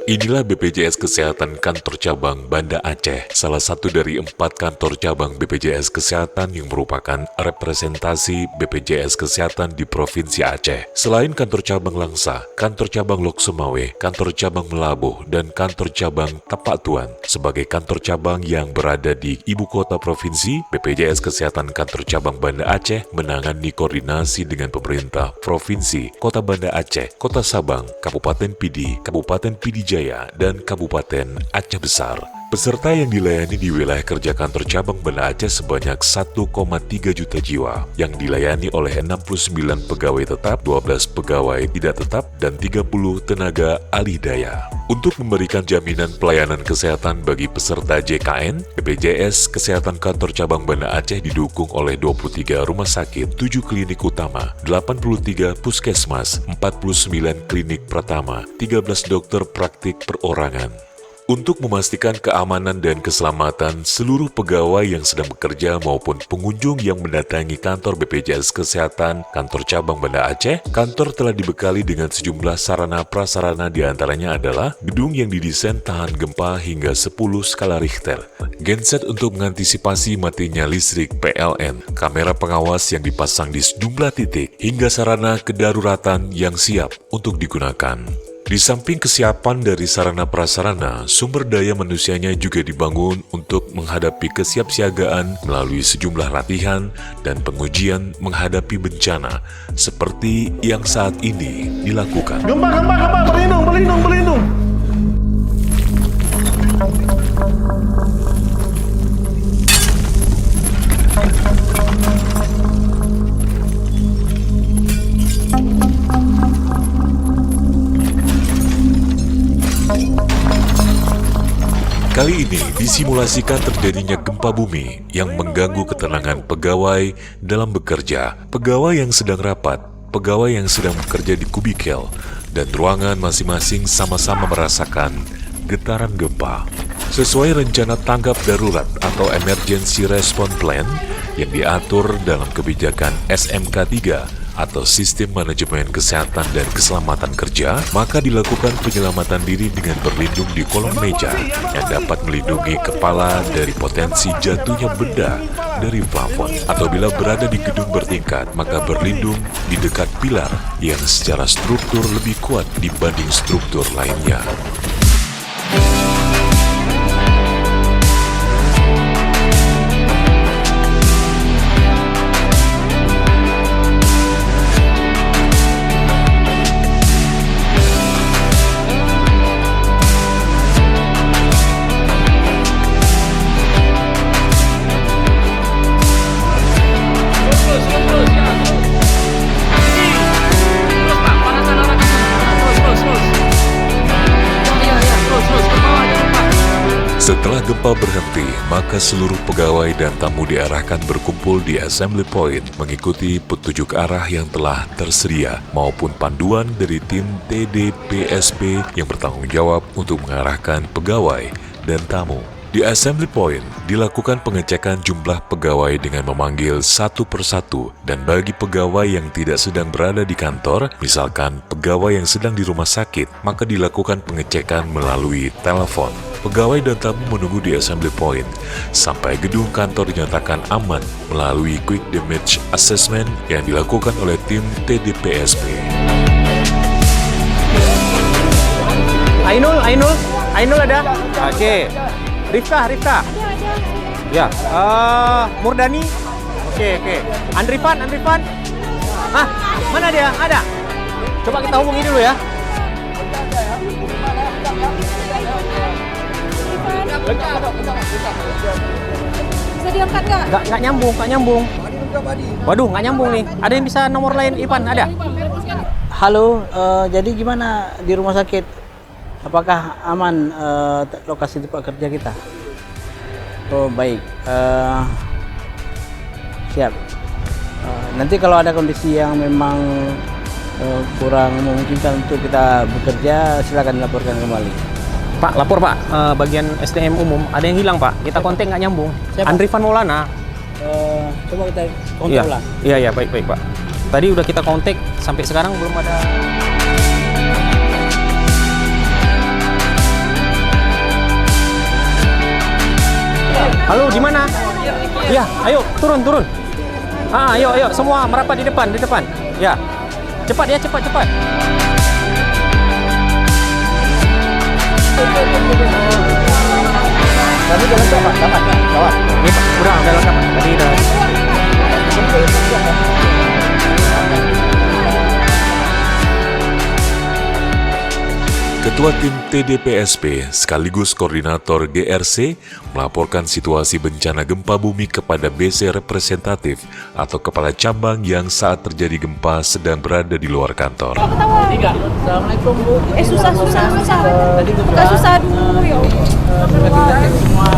Inilah BPJS Kesehatan Kantor Cabang Banda Aceh, salah satu dari 4 kantor cabang BPJS Kesehatan yang merupakan representasi BPJS Kesehatan di Provinsi Aceh. Selain kantor cabang Langsa, kantor cabang Lok Sumawe, kantor cabang Melabuh, dan kantor cabang Tapak Tuan. Sebagai kantor cabang yang berada di ibu kota provinsi, BPJS Kesehatan Kantor Cabang Banda Aceh menangani koordinasi dengan pemerintah Provinsi, Kota Banda Aceh, Kota Sabang, Kabupaten Pidi, Kabupaten Pidi Jaya, dan Kabupaten Aceh Besar. Peserta yang dilayani di wilayah kerja kantor cabang Banda Aceh sebanyak 1,3 juta jiwa, yang dilayani oleh 69 pegawai tetap, 12 pegawai tidak tetap, dan 30 tenaga alih daya. Untuk memberikan jaminan pelayanan kesehatan bagi peserta JKN, BPJS Kesehatan Kantor Cabang Banda Aceh didukung oleh 23 rumah sakit, 7 klinik utama, 83 puskesmas, 49 klinik pratama, 13 dokter praktik perorangan. Untuk memastikan keamanan dan keselamatan seluruh pegawai yang sedang bekerja maupun pengunjung yang mendatangi kantor BPJS Kesehatan Kantor Cabang Banda Aceh, kantor telah dibekali dengan sejumlah sarana prasarana, diantaranya adalah gedung yang didesain tahan gempa hingga 10 skala Richter, genset untuk mengantisipasi matinya listrik PLN, kamera pengawas yang dipasang di sejumlah titik, hingga sarana kedaruratan yang siap untuk digunakan. Di samping kesiapan dari sarana prasarana, sumber daya manusianya juga dibangun untuk menghadapi kesiapsiagaan melalui sejumlah latihan dan pengujian menghadapi bencana seperti yang saat ini dilakukan. Gempa, berlindung. Kali ini disimulasikan terjadinya gempa bumi yang mengganggu ketenangan pegawai dalam bekerja, pegawai yang sedang rapat, pegawai yang sedang bekerja di kubikel, dan ruangan masing-masing sama-sama merasakan getaran gempa. Sesuai rencana tanggap darurat atau Emergency Response Plan yang diatur dalam kebijakan SMK 3 atau Sistem Manajemen Kesehatan dan Keselamatan Kerja, maka dilakukan penyelamatan diri dengan berlindung di kolong meja yang dapat melindungi kepala dari potensi jatuhnya benda dari plafon. Atau bila berada di gedung bertingkat, maka berlindung di dekat pilar yang secara struktur lebih kuat dibanding struktur lainnya. Setelah gempa berhenti, maka seluruh pegawai dan tamu diarahkan berkumpul di assembly point mengikuti petunjuk arah yang telah tersedia maupun panduan dari tim TDPSP yang bertanggung jawab untuk mengarahkan pegawai dan tamu. Di assembly point dilakukan pengecekan jumlah pegawai dengan memanggil satu persatu, dan bagi pegawai yang tidak sedang berada di kantor, misalkan pegawai yang sedang di rumah sakit, maka dilakukan pengecekan melalui telepon. Pegawai dan tamu menunggu di assembly point sampai gedung kantor dinyatakan aman melalui quick damage assessment yang dilakukan oleh tim TDPSP. Ainul ada? Oke. Rifka. Ya. Murdani. Oke. Andrifan. Hah? Mana dia? Ada? Coba kita hubungi dulu ya. Bisa diangkat nggak? Nggak nyambung. Waduh, nggak nyambung nih. Ada yang bisa nomor lain, Ipan? Ada? Halo, jadi gimana di rumah sakit? Apakah aman lokasi tempat kerja kita? Oh baik, siap. Nanti kalau ada kondisi yang memang kurang memungkinkan untuk kita bekerja, silakan dilaporkan kembali. Pak, lapor Pak, bagian SDM umum ada yang hilang Pak. Kita kontak nggak nyambung. Siapa? Andrifan Maulana. Coba kita kontak ulang. Iya, baik Pak. Tadi udah kita kontak, sampai sekarang belum ada. Halo, di mana? Ya, ayo turun. Ayo, semua merapat di depan. Ya, cepat ya, cepat. Tadi jalan kawan. Ini Pak, udah lengkap. Tadi udah. Ketua Tim TDPSP sekaligus Koordinator GRC melaporkan situasi bencana gempa bumi kepada BC representatif atau kepala cabang yang saat terjadi gempa sedang berada di luar kantor. Tiga. Assalamualaikum Bu. Susah. Tadi Bukan susah dulu ya. sudah kita cek semua.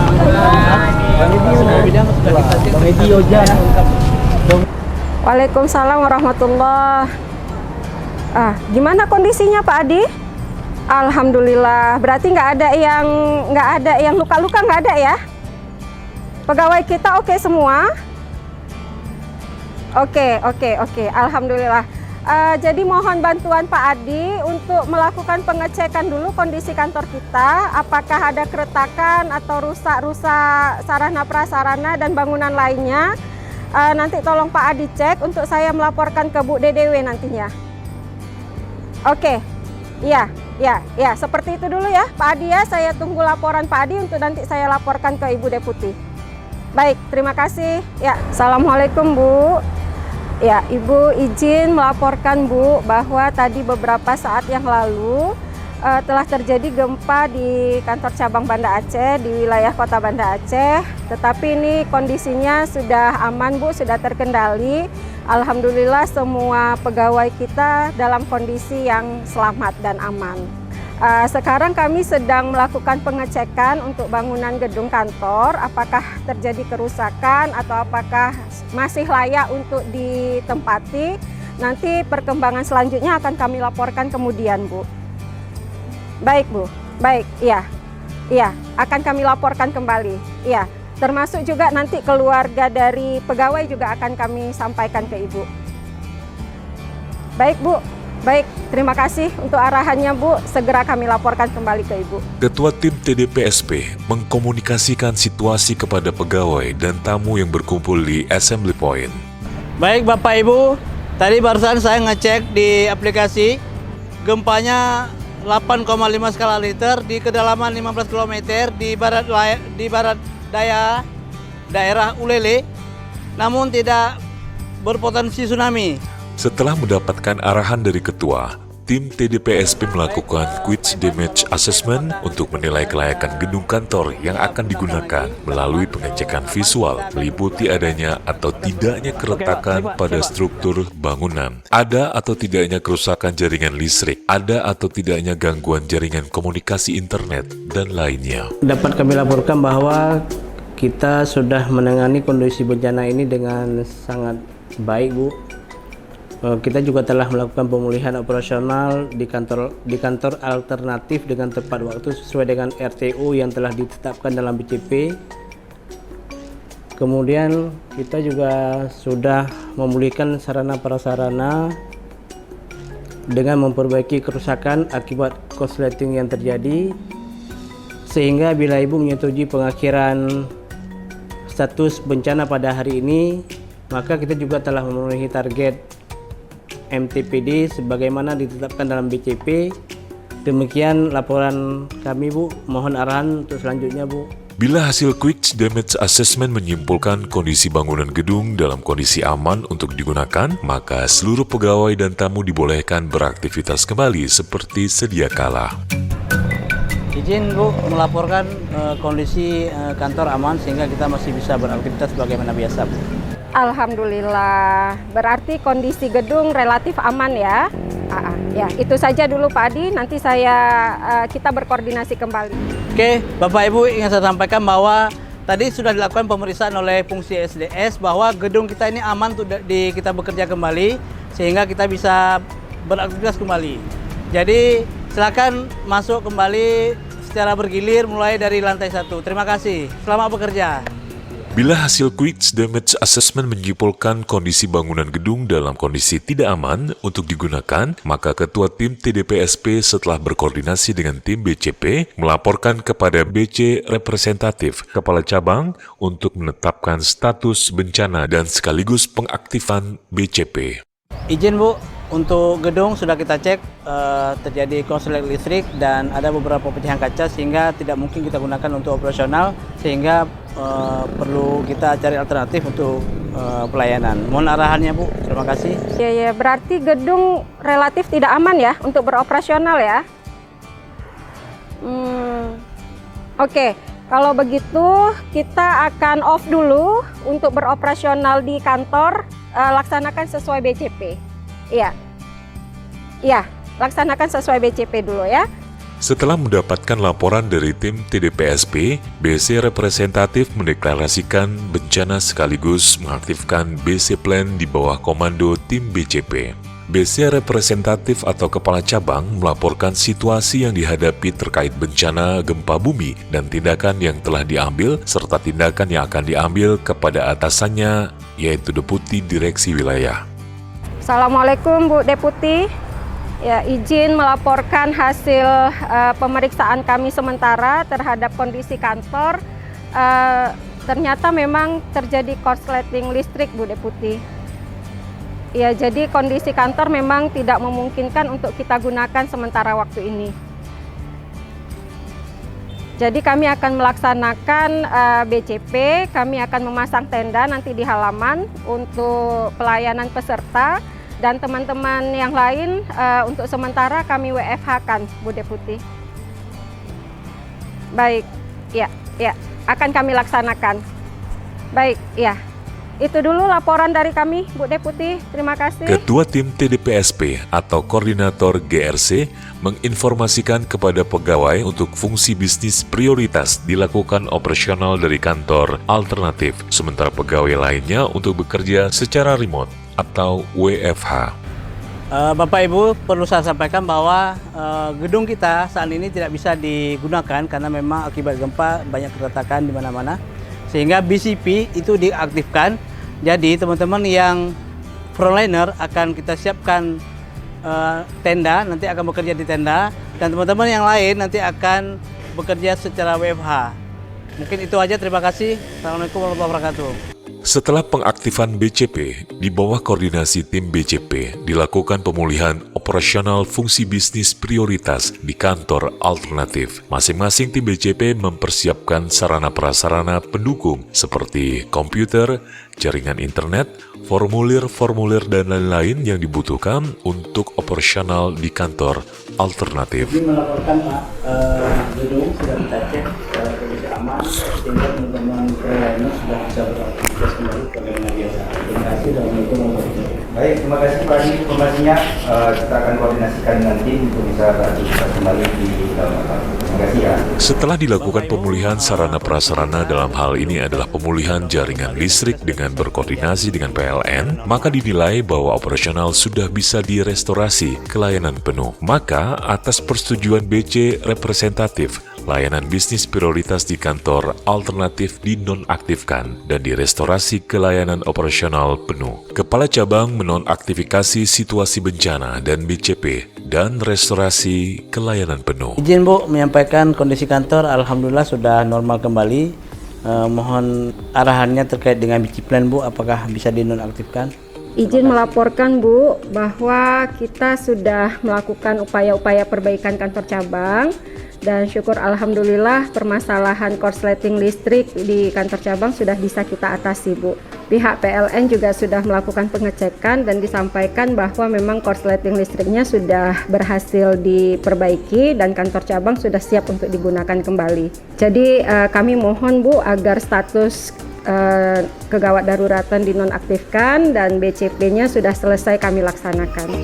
Bidang sudah kita cek radio jalan. Waalaikumsalam warahmatullahi. Gimana kondisinya Pak Adi? Alhamdulillah. Berarti nggak ada yang luka-luka, nggak ada ya? Pegawai kita oke semua? Oke. Alhamdulillah. Jadi mohon bantuan Pak Adi untuk melakukan pengecekan dulu kondisi kantor kita. Apakah ada keretakan atau rusak sarana prasarana dan bangunan lainnya. Nanti tolong Pak Adi cek untuk saya melaporkan ke Bu DDW nantinya. Oke, iya, seperti itu dulu ya Pak Adi ya. Saya tunggu laporan Pak Adi untuk nanti saya laporkan ke Ibu Deputi. Baik, terima kasih. Ya, Assalamualaikum Bu. Ya, Ibu izin melaporkan Bu bahwa tadi beberapa saat yang lalu telah terjadi gempa di kantor cabang Banda Aceh di wilayah kota Banda Aceh. Tetapi ini kondisinya sudah aman Bu, sudah terkendali. Alhamdulillah semua pegawai kita dalam kondisi yang selamat dan aman. Sekarang kami sedang melakukan pengecekan untuk bangunan gedung kantor, apakah terjadi kerusakan atau apakah masih layak untuk ditempati. Nanti perkembangan selanjutnya akan kami laporkan kemudian Bu. Baik Bu, baik, iya, akan kami laporkan kembali, iya. Termasuk juga nanti keluarga dari pegawai juga akan kami sampaikan ke Ibu. Baik Bu, baik, terima kasih untuk arahannya Bu, segera kami laporkan kembali ke Ibu. Ketua Tim TDPSP mengkomunikasikan situasi kepada pegawai dan tamu yang berkumpul di Assembly Point. Baik Bapak Ibu, tadi barusan saya ngecek di aplikasi, gempanya 8,5 skala Richter di kedalaman 15 km di barat daya daerah Ulele, namun tidak berpotensi tsunami. Setelah mendapatkan arahan dari ketua, tim TDPSP melakukan Quick Damage Assessment untuk menilai kelayakan gedung kantor yang akan digunakan melalui pengecekan visual, meliputi adanya atau tidaknya keretakan pada struktur bangunan, ada atau tidaknya kerusakan jaringan listrik, ada atau tidaknya gangguan jaringan komunikasi internet, dan lainnya. Dapat kami laporkan bahwa kita sudah menangani kondisi bencana ini dengan sangat baik Bu. Kita juga telah melakukan pemulihan operasional di kantor alternatif dengan tepat waktu sesuai dengan RTU yang telah ditetapkan dalam BCP. Kemudian kita juga sudah memulihkan sarana prasarana dengan memperbaiki kerusakan akibat korsleting yang terjadi, sehingga bila Ibu menyetujui pengakhiran status bencana pada hari ini, maka kita juga telah memenuhi target MTPD sebagaimana ditetapkan dalam BCP. Demikian laporan kami Bu, mohon arahan untuk selanjutnya Bu. Bila hasil Quick Damage Assessment menyimpulkan kondisi bangunan gedung dalam kondisi aman untuk digunakan, maka seluruh pegawai dan tamu dibolehkan beraktivitas kembali seperti sedia kala. Izin Bu melaporkan kondisi kantor aman sehingga kita masih bisa beraktivitas sebagaimana biasa Bu. Alhamdulillah, berarti kondisi gedung relatif aman ya. Ya, itu saja dulu Pak Adi, nanti kita berkoordinasi kembali. Oke, Bapak Ibu ingin saya sampaikan bahwa tadi sudah dilakukan pemeriksaan oleh fungsi SDS bahwa gedung kita ini aman untuk kita bekerja kembali sehingga kita bisa beraktivitas kembali. Jadi silakan masuk kembali secara bergilir mulai dari lantai 1. Terima kasih. Selamat bekerja. Bila hasil Quick Damage Assessment menyimpulkan kondisi bangunan gedung dalam kondisi tidak aman untuk digunakan, maka Ketua Tim TDPSP setelah berkoordinasi dengan tim BCP melaporkan kepada BC representatif Kepala Cabang untuk menetapkan status bencana dan sekaligus pengaktifan BCP. Izin Bu, untuk gedung sudah kita cek terjadi korslet listrik dan ada beberapa pecahan kaca sehingga tidak mungkin kita gunakan untuk operasional, sehingga perlu kita cari alternatif untuk pelayanan. Mohon arahannya Bu, terima kasih. Ya, berarti gedung relatif tidak aman ya untuk beroperasional ya. Oke, kalau begitu kita akan off dulu untuk beroperasional di kantor, laksanakan sesuai BCP. Iya, laksanakan sesuai BCP dulu ya. Setelah mendapatkan laporan dari tim TDPSP, BC representatif mendeklarasikan bencana sekaligus mengaktifkan BC Plan di bawah komando tim BCP. BC representatif atau kepala cabang melaporkan situasi yang dihadapi terkait bencana gempa bumi dan tindakan yang telah diambil serta tindakan yang akan diambil kepada atasannya, yaitu Deputi Direksi Wilayah. Assalamualaikum Bu Deputi. Ya, izin melaporkan hasil pemeriksaan kami sementara terhadap kondisi kantor. Ternyata memang terjadi korsleting listrik Bu Deputi. Ya, jadi kondisi kantor memang tidak memungkinkan untuk kita gunakan sementara waktu ini. Jadi kami akan melaksanakan BCP, kami akan memasang tenda nanti di halaman untuk pelayanan peserta. Dan teman-teman yang lain untuk sementara kami WFH-kan, Bu Deputi. Baik, ya, akan kami laksanakan. Baik, ya. Itu dulu laporan dari kami, Bu Deputi. Terima kasih. Ketua Tim TDPSP atau Koordinator GRC menginformasikan kepada pegawai untuk fungsi bisnis prioritas dilakukan operasional dari kantor alternatif, sementara pegawai lainnya untuk bekerja secara remote atau WFH. Bapak Ibu, perlu saya sampaikan bahwa gedung kita saat ini tidak bisa digunakan karena memang akibat gempa banyak keretakan di mana-mana, sehingga BCP itu diaktifkan. Jadi teman-teman yang frontliner akan kita siapkan tenda, nanti akan bekerja di tenda, dan teman-teman yang lain nanti akan bekerja secara WFH. Mungkin itu aja, terima kasih. Assalamualaikum warahmatullahi wabarakatuh. Setelah pengaktifan BCP, di bawah koordinasi tim BCP, dilakukan pemulihan operasional fungsi bisnis prioritas di kantor alternatif. Masing-masing tim BCP mempersiapkan sarana-prasarana pendukung seperti komputer, jaringan internet, formulir-formulir, dan lain-lain yang dibutuhkan untuk operasional di kantor alternatif. Jadi melaporkan Pak, gedung sudah kita cek kondisi aman, sehingga teman-teman lainnya sudah bisa beraktivitas kembali sebagaimana biasa. Terima kasih dan Baik, terima kasih Pak Adi informasinya. Kita akan koordinasikan dengan tim untuk bisa beraktivitas kembali di dalam kantor. Terima kasih ya. Setelah dilakukan pemulihan sarana prasarana, dalam hal ini adalah pemulihan jaringan listrik dengan berkoordinasi dengan PLN, maka dinilai bahwa operasional sudah bisa direstorasi ke layanan penuh. Maka atas persetujuan BC representatif, layanan bisnis prioritas di kantor alternatif dinonaktifkan dan direstorasi ke layanan operasional penuh. Kepala cabang menonaktifikasi situasi bencana dan BCP dan restorasi ke layanan penuh. Izin Bu menyampaikan kondisi kantor, alhamdulillah sudah normal kembali. Mohon arahannya terkait dengan BC Plan Bu, apakah bisa dinonaktifkan? Izin melaporkan Bu bahwa kita sudah melakukan upaya-upaya perbaikan kantor cabang. Dan syukur alhamdulillah permasalahan korsleting listrik di kantor cabang sudah bisa kita atasi Bu. Pihak PLN juga sudah melakukan pengecekan dan disampaikan bahwa memang korsleting listriknya sudah berhasil diperbaiki dan kantor cabang sudah siap untuk digunakan kembali. Jadi kami mohon Bu agar status kegawat daruratan dinonaktifkan dan BCP-nya sudah selesai kami laksanakan.